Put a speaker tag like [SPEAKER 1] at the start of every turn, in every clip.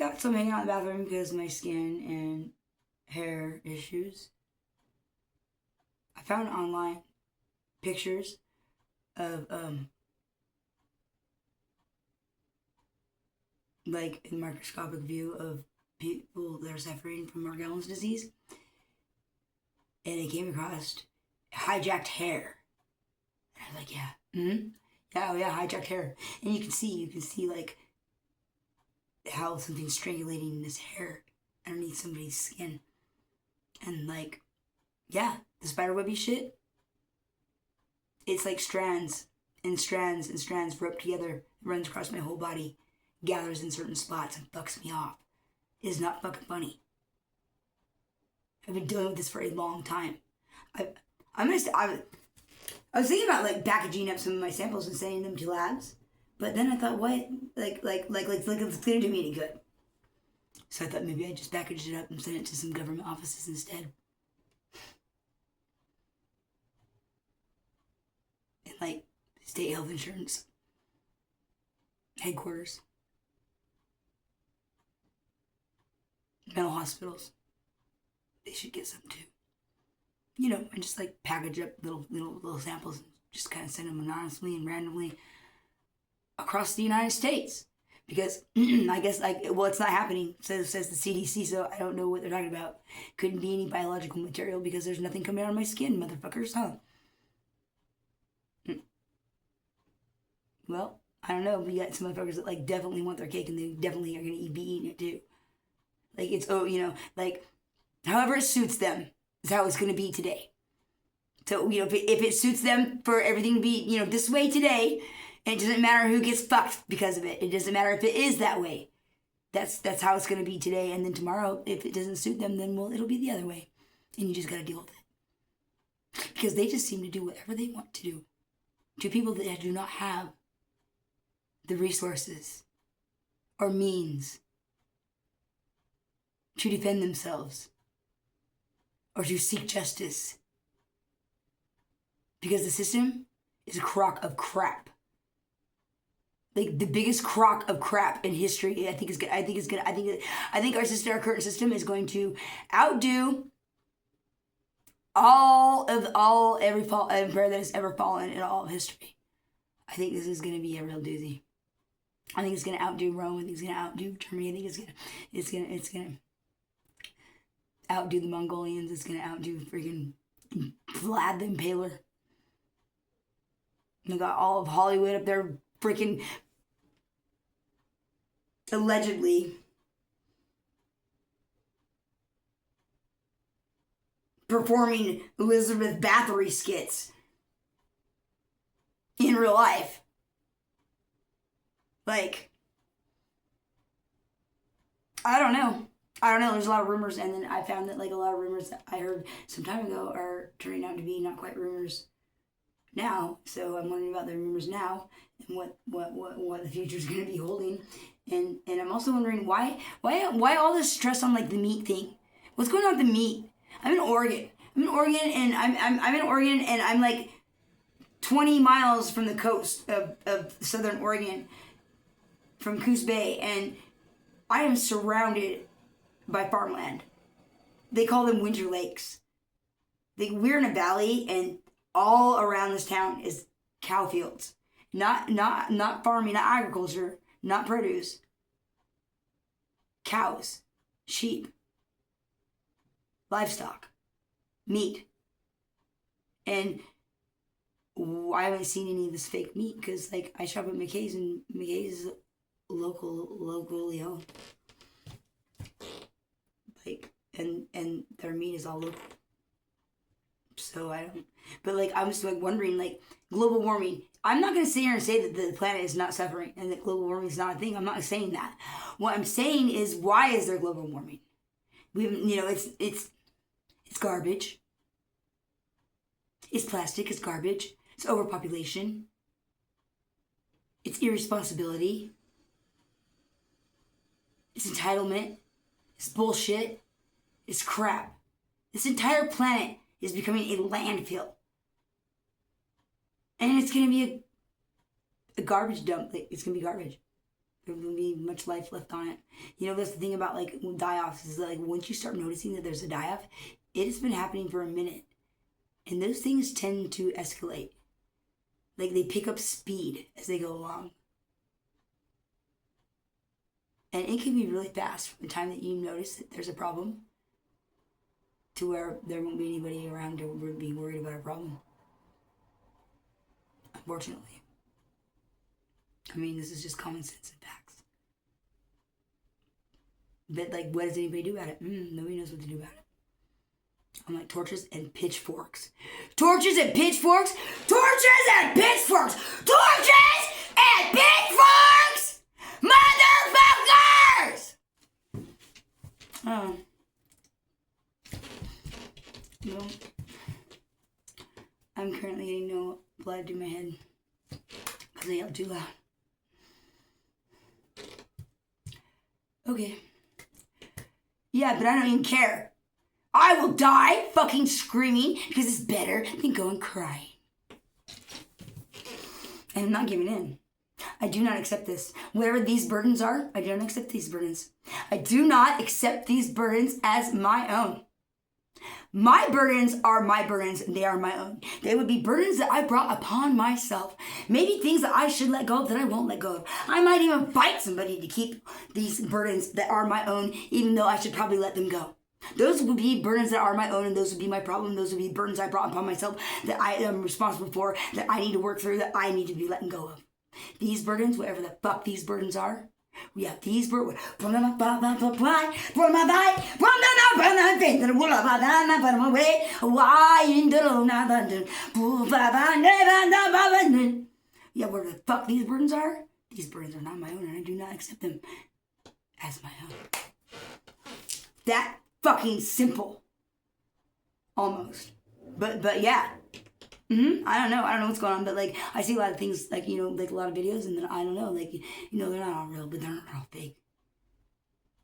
[SPEAKER 1] got some hanging out in the bathroom because of my skin and hair issues. I found online pictures of like a microscopic view of people that are suffering from Morgellons disease, and I came across hijacked hair. And I was like, yeah, hijacked hair, and you can see like how something's strangulating this hair underneath somebody's skin, and like, yeah, the spiderwebby shit. It's like strands and strands and strands roped together. It runs across my whole body, gathers in certain spots, and fucks me off. It is not fucking funny. I've been dealing with this for a long time. I was thinking about like packaging up some of my samples and sending them to labs, but then I thought, what? Like it's gonna do me any good. So I thought maybe I'd just package it up and send it to some government offices instead. And like state health insurance headquarters, mental hospitals. They should get some too. You know, and just like package up little samples and just kind of send them anonymously and randomly across the United States. Because I guess it's not happening, says the CDC, so I don't know what they're talking about. Couldn't be any biological material because there's nothing coming out of my skin, motherfuckers, huh? Well, I don't know. We got some motherfuckers that like definitely want their cake and they definitely are gonna be eating it too. Like it's like however it suits them is how it's gonna be today. So if it suits them for everything to be this way today, and it doesn't matter who gets fucked because of it. It doesn't matter if it is that way. That's how it's gonna be today. And then tomorrow, if it doesn't suit them, then it'll be the other way, and you just gotta deal with it because they just seem to do whatever they want to do to people that do not have the resources or means to defend themselves or to seek justice. Because the system is a crock of crap. Like the biggest crock of crap in history. I think our current system is going to outdo every empire that has ever fallen in all of history. I think this is going to be a real doozy. I think it's going to outdo Rome. I think it's going to outdo Germany. I think it's going to outdo the Mongolians. It's going to outdo freaking Vlad the Impaler. They got all of Hollywood up there freaking allegedly performing Elizabeth Bathory skits in real life. Like, I don't know. There's a lot of rumors, and then I found that like a lot of rumors that I heard some time ago are turning out to be not quite rumors now. So I'm wondering about the rumors now and what the future is going to be holding. And I'm also wondering why all this stress on like the meat thing. What's going on with the meat? I'm in Oregon, and I'm like 20 miles from the coast of southern Oregon, from Coos Bay, and I am surrounded by farmland. They call them winter lakes. We're in a valley, and all around this town is cow fields. Not farming, not agriculture, not produce. Cows, sheep, livestock, meat. And I haven't seen any of this fake meat because like I shop at McKay's, and McKay's is locally owned. Like and their meat is all local. So I don't, but like I'm just like wondering, like global warming. I'm not gonna sit here and say that the planet is not suffering and that global warming is not a thing. I'm not saying that. What I'm saying is, why is there global warming? It's garbage. It's plastic. It's garbage. It's overpopulation. It's irresponsibility. It's entitlement. It's bullshit. It's crap. This entire planet is becoming a landfill. And it's going to be a garbage dump. It's going to be garbage. There won't be much life left on it. You know, that's the thing about like die-offs is that, like, once you start noticing that there's a die-off, it has been happening for a minute. And those things tend to escalate. Like, they pick up speed as they go along. And it can be really fast from the time that you notice that there's a problem to where there won't be anybody around to be worried about a problem. Unfortunately. I mean, this is just common sense and facts. But, like, what does anybody do about it? Nobody knows what to do about it. I'm like, torches and pitchforks. Torches and pitchforks! Torches and pitchforks! Torches and pitchforks! Motherfuckers! Oh. No. I'm currently getting no blood to my head because I yelled too loud. Okay. Yeah, but I don't even care. I will die fucking screaming because it's better than going crying. And I'm not giving in. I do not accept this. Whatever these burdens are, I don't accept these burdens. I do not accept these burdens as my own. My burdens are my burdens, and they are my own. They would be burdens that I brought upon myself. Maybe things that I should let go of that I won't let go of. I might even fight somebody to keep these burdens that are my own, even though I should probably let them go. Those would be burdens that are my own, and those would be my problem. Those would be burdens I brought upon myself that I am responsible for, that I need to work through, that I need to be letting go of. These burdens, whatever the fuck these burdens are, we have these burdens. Yeah, whatever the fuck these burdens are not my own, and I do not accept them as my own. That fucking simple. Almost. But yeah. I don't know what's going on, but like I see a lot of things, like, you know, like a lot of videos, and then I don't know, like, you know, they're not all real, but they're not all fake.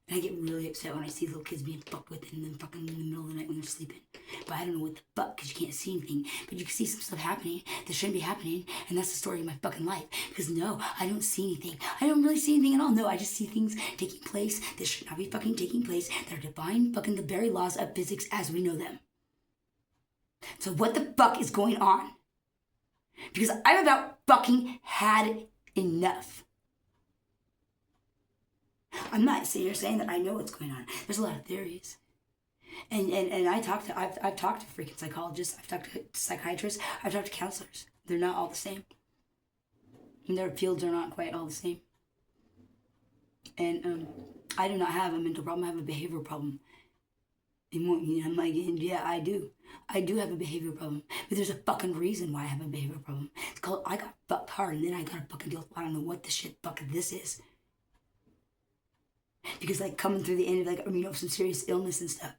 [SPEAKER 1] And I get really upset when I see little kids being fucked with and then fucking in the middle of the night when they're sleeping. But I don't know what the fuck, because you can't see anything, but you can see some stuff happening that shouldn't be happening, and that's the story of my fucking life. Because no, I don't see anything. I don't really see anything at all. No, I just see things taking place that should not be fucking taking place, that are defying fucking the very laws of physics as we know them. So what the fuck is going on? Because I've about fucking had enough. I'm not sitting here saying that I know what's going on. There's a lot of theories. And I've talked to freaking psychologists, I've talked to psychiatrists, I've talked to counselors. They're not all the same. And their fields are not quite all the same. And I do not have a mental problem, I have a behavioral problem. And I'm like, yeah, I do. I do have a behavior problem. But there's a fucking reason why I have a behavior problem. It's called I got fucked hard, and then I gotta fucking deal with, I don't know what the shit fucking this is. Because like coming through the end of like, you know, some serious illness and stuff,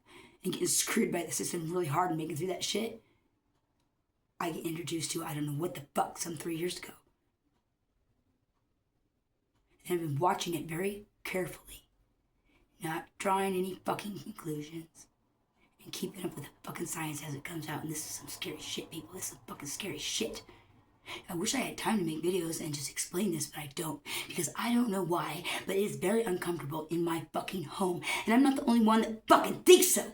[SPEAKER 1] and getting screwed by the system really hard and making through that shit, I get introduced to I don't know what the fuck some 3 years ago. And I've been watching it very carefully. Not drawing any fucking conclusions. And keeping up with the fucking science as it comes out. And this is some scary shit, people. This is some fucking scary shit. I wish I had time to make videos and just explain this, but I don't. Because I don't know why, but it is very uncomfortable in my fucking home. And I'm not the only one that fucking thinks so.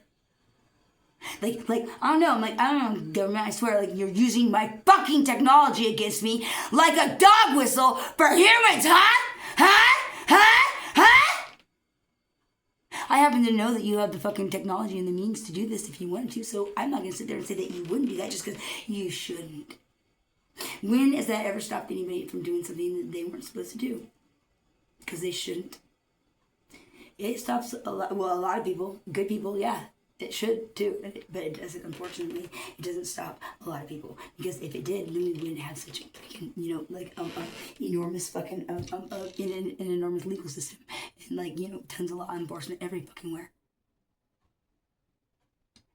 [SPEAKER 1] Like, I don't know. I'm like, I don't know, government, I swear, like, you're using my fucking technology against me like a dog whistle for humans, huh? I happen to know that you have the fucking technology and the means to do this if you wanted to, so I'm not going to sit there and say that you wouldn't do that just because you shouldn't. When has that ever stopped anybody from doing something that they weren't supposed to do? Because they shouldn't. It stops a lot of people, good people, yeah, it should too, but it doesn't, unfortunately. It doesn't stop a lot of people, because if it did, then we wouldn't have such a fucking, you know, like enormous fucking an enormous legal system, and like, you know, tons of law enforcement every fucking where,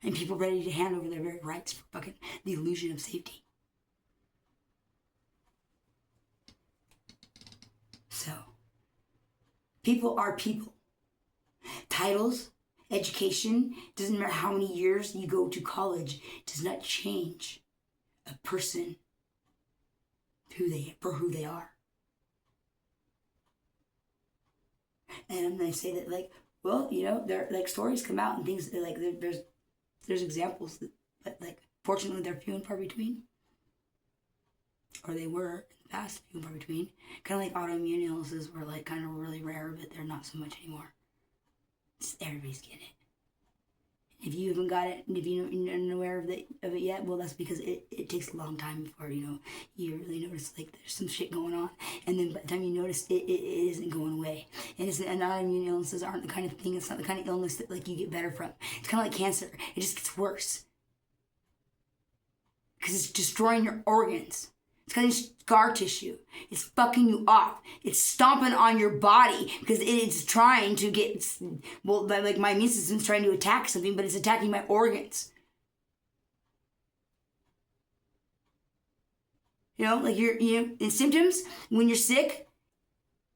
[SPEAKER 1] and people ready to hand over their very rights for fucking the illusion of safety. So, people are people. Titles, education, doesn't matter how many years you go to college, does not change a person for who they are. And they say that, like, well, there, like, stories come out and things, like, there's examples that, but, like, fortunately they're few and far between. Or they were in the past, few and far between. Kind of like autoimmune illnesses were, like, kind of really rare, but they're not so much anymore. Everybody's getting it. If you haven't got it, and if you're not aware of it yet, well, that's because it takes a long time before, you really notice, like, there's some shit going on. And then by the time you notice, it isn't going away. And autoimmune illnesses aren't the kind of thing, it's not the kind of illness that, like, you get better from. It's kind of like cancer. It just gets worse. Because it's destroying your organs. It's cutting scar tissue. It's fucking you off. It's stomping on your body because it's trying to get, well, like, my immune system's trying to attack something, but it's attacking my organs. Like, in symptoms, when you're sick,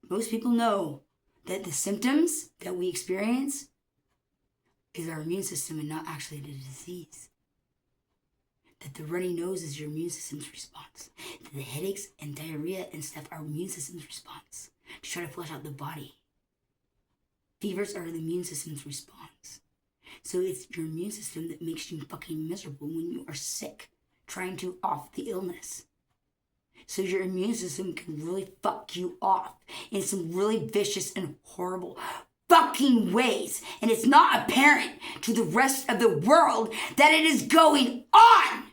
[SPEAKER 1] most people know that the symptoms that we experience is our immune system and not actually the disease. That the runny nose is your immune system's response. That the headaches and diarrhea and stuff are immune system's response to try to flush out the body. Fevers are the immune system's response. So it's your immune system that makes you fucking miserable when you are sick, trying to off the illness. So your immune system can really fuck you off in some really vicious and horrible fucking ways. And it's not apparent to the rest of the world that it is going on.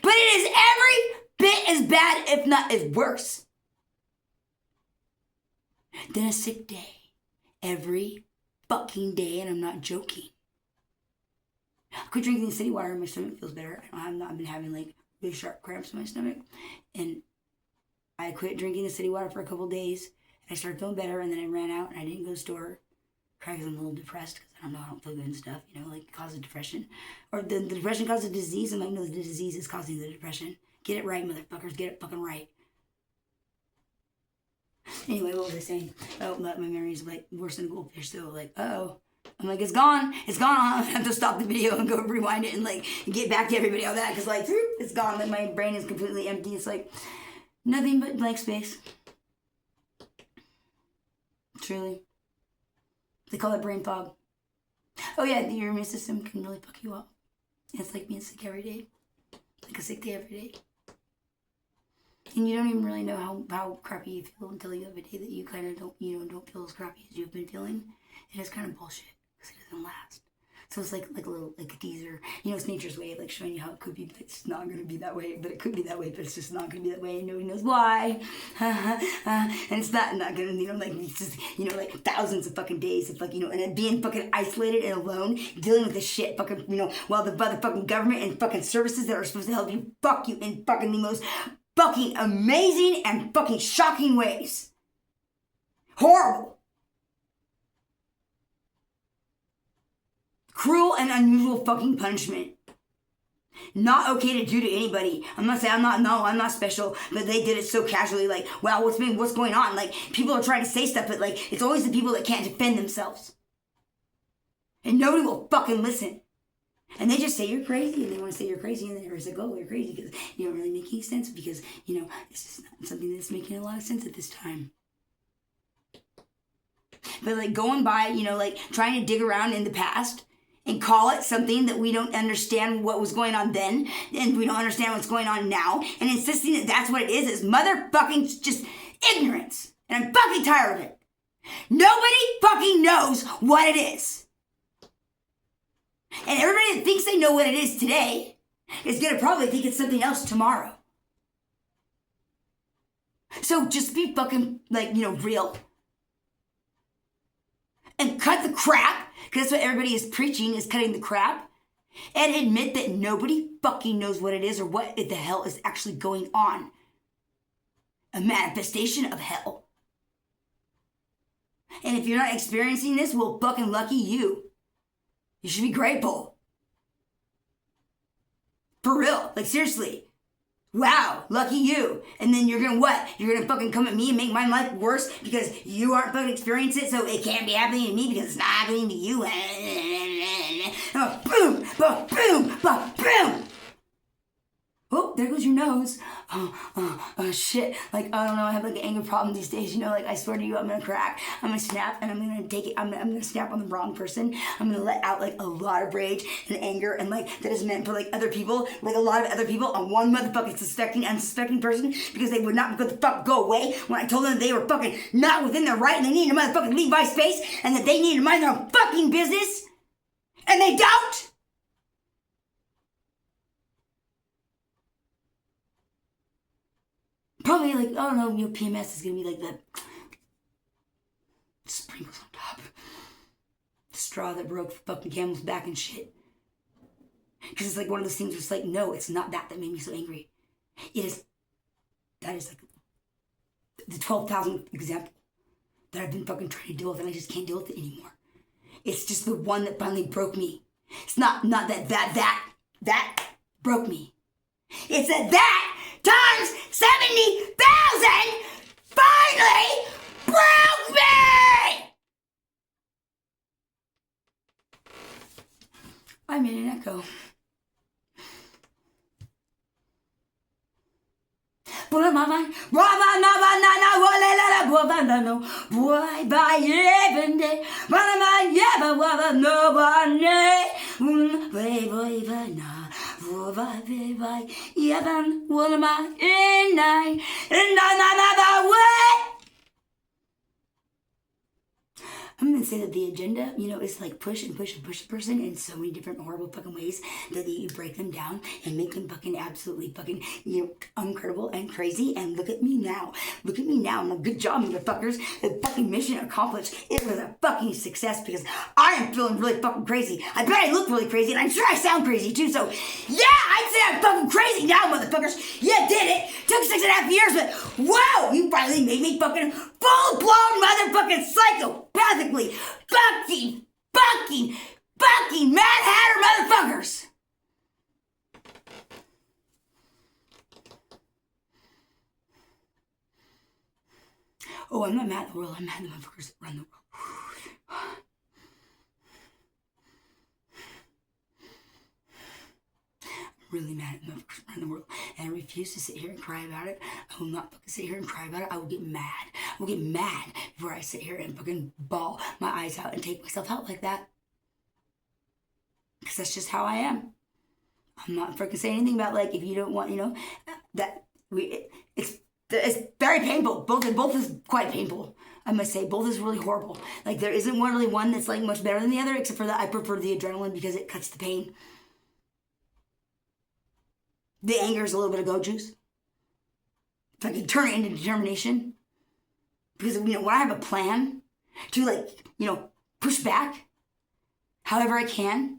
[SPEAKER 1] But it is every bit as bad, if not as worse, than a sick day. Every fucking day, and I'm not joking. I quit drinking city water and my stomach feels better. I've not been having, like, really sharp cramps in my stomach. And I quit drinking the city water for a couple days. And I started feeling better, and then I ran out and I didn't go to the store. Craig is a little depressed because I don't feel good and stuff, like, causes depression. Or the depression causes disease. I'm like, no, the disease is causing the depression. Get it right, motherfuckers. Get it fucking right. Anyway, what was I saying? Oh, my memory's, like, worse than a goldfish, so, like, uh-oh. I'm like, it's gone. It's gone. I have to stop the video and go rewind it and, like, get back to everybody on that because, like, it's gone. Like, my brain is completely empty. It's, like, nothing but blank space. Truly. They call it brain fog. Oh, yeah, your immune system can really fuck you up. It's like being sick every day. Like a sick day every day. And you don't even really know how crappy you feel until you have a day that you kind of don't feel as crappy as you've been feeling. And it's kind of bullshit because it doesn't last. So it's like a little, like a teaser. It's nature's way of, like, showing you how it could be, but it's not going to be that way. But it could be that way, but it's just not going to be that way, and nobody knows why. And it's not going to, like, it's just, like, thousands of fucking days of, like, and then being fucking isolated and alone, dealing with this shit, fucking, while the fucking government and fucking services that are supposed to help you fuck you in fucking the most fucking amazing and fucking shocking ways. Horrible. Cruel and unusual fucking punishment. Not okay to do to anybody. I'm not saying I'm not special, but they did it so casually, like, wow, what's going on? Like, people are trying to say stuff, but, like, it's always the people that can't defend themselves. And nobody will fucking listen. And they just say you're crazy, and they want to say you're crazy, and then everybody's like, oh, you're crazy because you don't really make any sense because, it's just not something that's making a lot of sense at this time. But, like, going by, like, trying to dig around in the past and call it something that we don't understand what was going on then, and we don't understand what's going on now, and insisting that that's what it is motherfucking just ignorance. And I'm fucking tired of it. Nobody fucking knows what it is. And everybody that thinks they know what it is today is going to probably think it's something else tomorrow. So just be fucking, like, real. And cut the crap, because that's what everybody is preaching, is cutting the crap. And admit that nobody fucking knows what it is or what the hell is actually going on. A manifestation of hell. And if you're not experiencing this, well, fucking lucky you. You should be grateful. For real. Like, seriously. Wow, lucky you. And then you're gonna what? You're gonna fucking come at me and make my life worse because you aren't fucking experiencing it, so it can't be happening to me because it's not happening to you. Boom, boom, boom, boom. oh, there goes your nose. Shit. Like, I don't know, I have like an anger problem these days, you know, like I swear to you, I'm gonna crack, I'm gonna snap, and I'm gonna take it, I'm gonna snap on the wrong person. I'm gonna let out like a lot of rage and anger, and like that is meant for like other people, like a lot of other people, on one motherfucking unsuspecting person, because they would not go away when I told them that they were fucking not within their right and they needed to motherfucking leave my space and that they needed to mind their own fucking business, and they don't. Probably like, I don't know, you know, PMS is gonna be like the sprinkles on top. The straw that broke the fucking camel's back and shit. Because it's like one of those things where it's like, no, it's not that made me so angry. That is like the 12,000th example that I've been fucking trying to deal with, and I just can't deal with it anymore. It's just the one that finally broke me. It's not that broke me. It's that times 70,000 finally broke me! I'm in an echo. I'm gonna say that the agenda, you know, is like push and push and push the person in so many different horrible fucking ways that you break them down and make them fucking absolutely fucking, you know, incredible and crazy. And look at me now. Look at me now. I'm a good job, motherfuckers. The fucking mission accomplished. It was a fucking success because I am feeling really fucking crazy. I bet I look really crazy, and I'm sure I sound crazy too. So yeah, I'd say I'm fucking crazy now, motherfuckers. You did it. Took 6.5 years, but whoa, you finally made me fucking full-blown motherfucking psychopathically fucking Mad Hatter motherfuckers. Oh, I'm not mad at the world. I'm mad at the motherfuckers that run the world. I'm really mad at the motherfuckers that run the world. And I refuse to sit here and cry about it. I will not fucking sit here and cry about it. I will get mad. I will get mad before I sit here and fucking bawl my eyes out and take myself out like that. Because that's just how I am. I'm not freaking saying anything about like, if you don't want, you know, it's very painful. Both is quite painful. I must say, both is really horrible. Like, there isn't really one that's like much better than the other, except for that I prefer the adrenaline because it cuts the pain. The anger is a little bit of go juice. If I can turn it into determination. Because, you know, when I have a plan to, like, you know, push back however I can,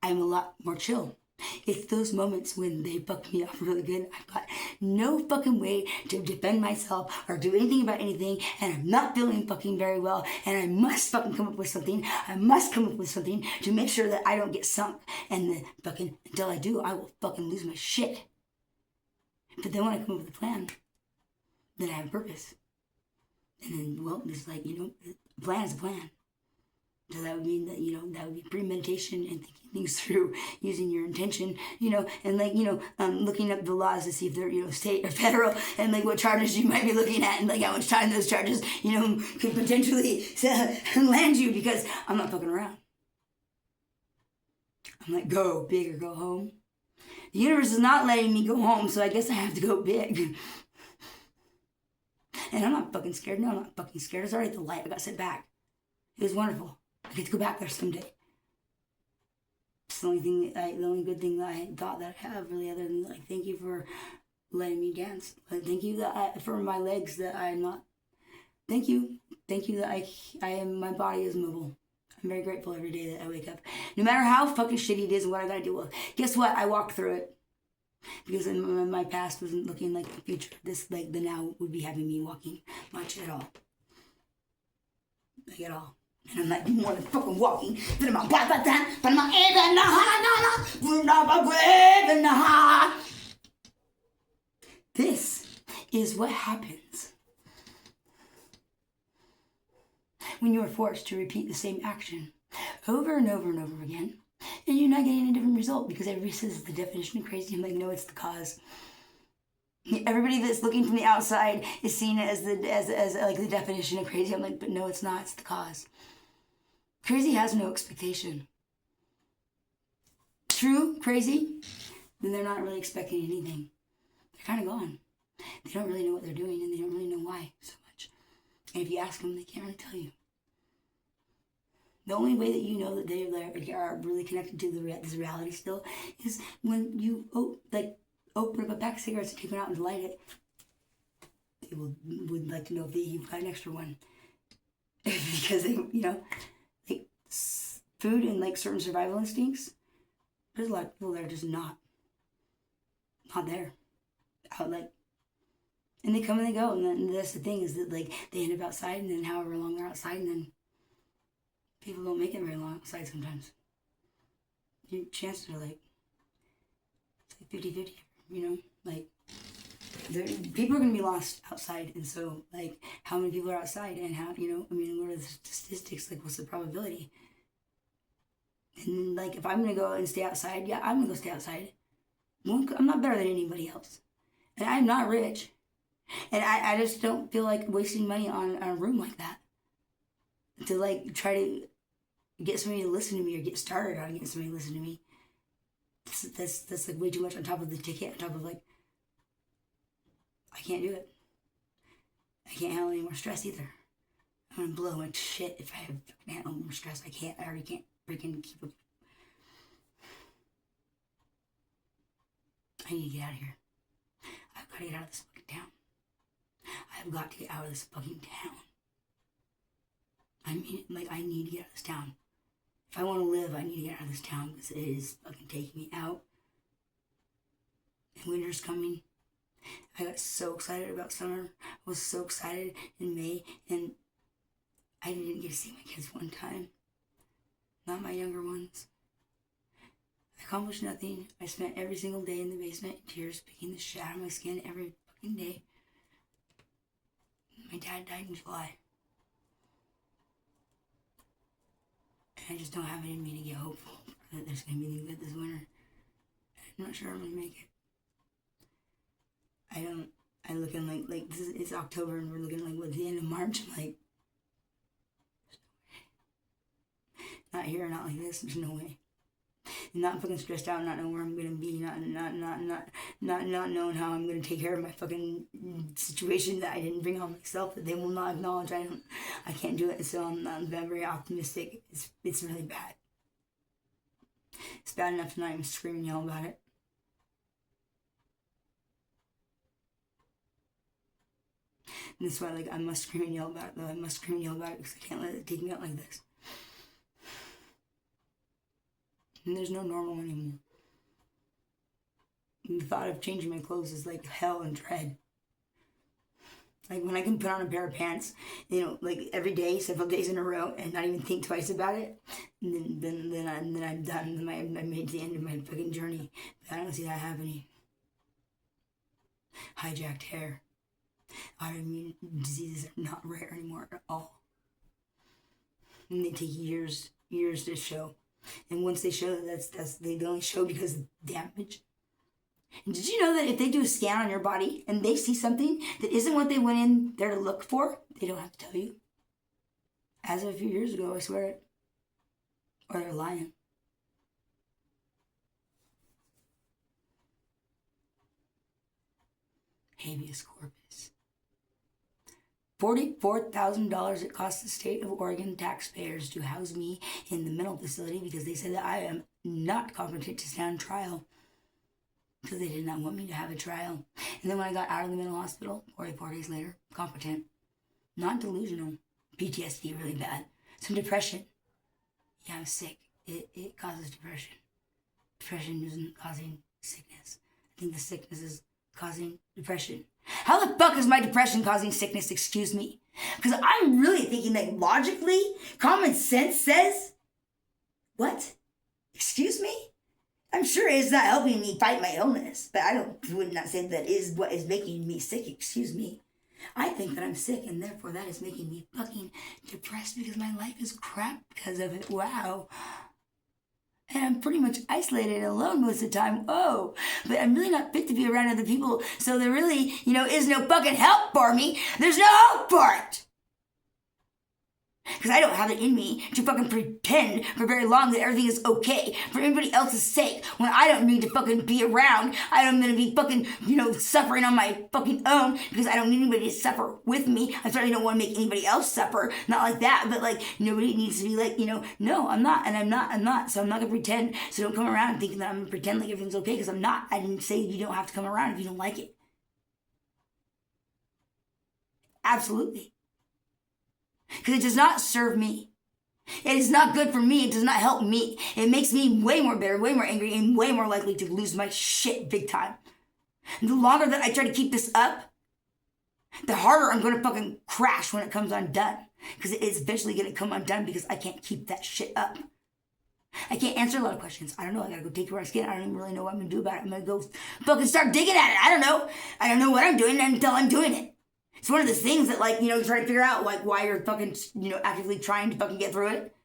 [SPEAKER 1] I'm a lot more chill. It's those moments when they fuck me up really good. I've got no fucking way to defend myself or do anything about anything, and I'm not feeling fucking very well, and I must fucking come up with something. I must come up with something to make sure that I don't get sunk, and then fucking, until I do, I will fucking lose my shit. But then when I come up with a plan, then I have a purpose. And then, well, it's like, you know, a plan is a plan. So that would mean that, you know, that would be premeditation and thinking things through, using your intention, you know, and like, you know, looking up the laws to see if they're, you know, state or federal, and like what charges you might be looking at, and like how much time those charges, you know, could potentially land you, because I'm not fucking around. I'm like, go big or go home. The universe is not letting me go home, so I guess I have to go big. And I'm not fucking scared. No, I'm not fucking scared. It's already the light. I got sent back. It was wonderful. I get to go back there someday. It's the only good thing that I thought that I have, really, other than like, thank you for letting me dance. But thank you for my legs that I'm not. Thank you that I am. My body is mobile. I'm very grateful every day that I wake up, no matter how fucking shitty it is and what I gotta deal with. Guess what? I walked through it. Because my past wasn't looking like the future. This, like, the now would be having me walking much at all. Like, at all. And I'm like, more than fucking walking. This is what happens when you are forced to repeat the same action over and over and over again And you're not getting a different result because everybody says it's the definition of crazy. I'm like, no, it's the cause. Everybody that's looking from the outside is seeing it as like the definition of crazy. I'm like, but no, it's not. It's the cause. Crazy has no expectation. True crazy, then they're not really expecting anything. They're kind of gone. They don't really know what they're doing, and they don't really know why so much. And if you ask them, they can't really tell you. The only way that you know that they are really connected to this reality still is when you open up a pack of cigarettes and take one out and light it. They would like to know if you've got an extra one. Because they, like food and like certain survival instincts, there's a lot of people that are just not there. Out like, and they come and they go, and that's the thing is that like they end up outside, and then however long they're outside, and then people don't make it very long outside sometimes. Your chances are like, it's like 50-50, like people are going to be lost outside, and so like how many people are outside, and how, what are the statistics, like what's the probability? And like if I'm going to go and stay outside, yeah, I'm going to go stay outside. I'm not better than anybody else, and I'm not rich, and I just don't feel like wasting money on a room like that to like try to get somebody to listen to me or get started on getting somebody to listen to me. That's like way too much on top of the ticket, on top of like, I can't do it. I can't handle any more stress either. I'm gonna blow into shit if I have handle more stress. I already can't freaking keep up. I need to get out of here. I've got to get out of this fucking town. I've got to get out of this fucking town. I mean, like, I need to get out of this town. If I want to live, I need to get out of this town because it is fucking taking me out. And winter's coming. I got so excited about summer. I was so excited in May, and I didn't get to see my kids one time. Not my younger ones. I accomplished nothing. I spent every single day in the basement in tears, picking the shit out of my skin every fucking day. My dad died in July. And I just don't have it in me to get hopeful that there's going to be anything good this winter. I'm not sure I'm going to make it. I'm looking like it's October and we're looking like what, the end of March. I'm like, not here, not like this. There's no way. And not fucking stressed out, not knowing where I'm gonna be, not knowing how I'm gonna take care of my fucking situation that I didn't bring on myself, that they will not acknowledge. I can't do it. So I'm very optimistic. It's really bad. It's bad enough to not even scream and yell about it. And that's why, like, I must scream and yell about it, though. I must scream and yell about it because I can't let it take me out like this. And there's no normal anymore. And the thought of changing my clothes is like hell and dread. Like when I can put on a pair of pants, like every day, several days in a row, and not even think twice about it, and then I'm done. I made it to the end of my fucking journey. But I don't see that happening. Hijacked hair. Autoimmune diseases are not rare anymore at all. And they take years to show. And once they show they only show because of damage. And did you know that if they do a scan on your body and they see something that isn't what they went in there to look for, they don't have to tell you? As of a few years ago, I swear it. Or they're lying. Habeas corpus. $44,000 it cost the state of Oregon taxpayers to house me in the mental facility because they said that I am not competent to stand trial. Because they did not want me to have a trial. And then when I got out of the mental hospital, 44 days later, competent. Not delusional. PTSD really bad. Some depression. Yeah, I'm sick. It causes depression. Depression isn't causing sickness. I think the sickness is causing depression. How the fuck is my depression causing sickness, excuse me? Because I'm really thinking that logically, common sense says, what? Excuse me? I'm sure it's not helping me fight my illness, but would not say that is what is making me sick, excuse me. I think that I'm sick, and therefore that is making me fucking depressed because my life is crap because of it. Wow. And I'm pretty much isolated and alone most of the time. Oh, but I'm really not fit to be around other people. So there really, is no fucking help for me. There's no hope for it. Because I don't have it in me to fucking pretend for very long that everything is okay for everybody else's sake when I don't need to fucking be around. I'm going to be fucking, suffering on my fucking own because I don't need anybody to suffer with me. I certainly don't want to make anybody else suffer. Not like that, but like nobody needs to be like, no, I'm not, and I'm not. So I'm not going to pretend. So don't come around thinking that I'm going to pretend like everything's okay because I'm not. I didn't say you don't have to come around if you don't like it. Absolutely. Because it does not serve me. It is not good for me. It does not help me. It makes me way more bitter, way more angry, and way more likely to lose my shit big time. And the longer that I try to keep this up, the harder I'm going to fucking crash when it comes undone. Because it is eventually going to come undone because I can't keep that shit up. I can't answer a lot of questions. I don't know. I gotta go take care of my skin. I don't even really know what I'm going to do about it. I'm going to go fucking start digging at it. I don't know. I don't know what I'm doing until I'm doing it. It's one of the things that, like, try to figure out, like, why you're fucking, actively trying to fucking get through it.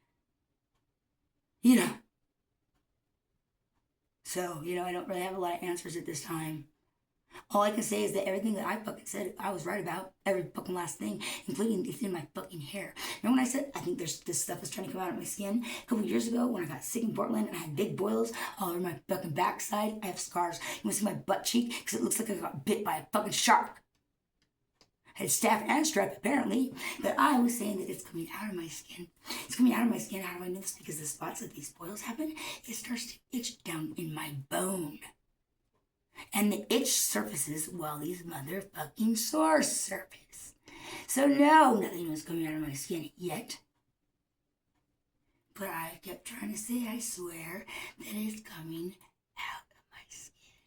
[SPEAKER 1] So, I don't really have a lot of answers at this time. All I can say is that everything that I fucking said, I was right about. Every fucking last thing, including it's in my fucking hair. Remember when I said, I think this stuff is trying to come out of my skin? A couple years ago when I got sick in Portland and I had big boils all over my fucking backside. I have scars. You want to see my butt cheek? Because it looks like I got bit by a fucking shark. I had staph and strep, apparently, but I was saying that it's coming out of my skin. It's coming out of my skin. How do I know this? Because the spots that these boils happen, it starts to itch down in my bone. And the itch surfaces while these motherfucking sores surface. So no, nothing was coming out of my skin yet. But I kept trying to say, I swear, that it's coming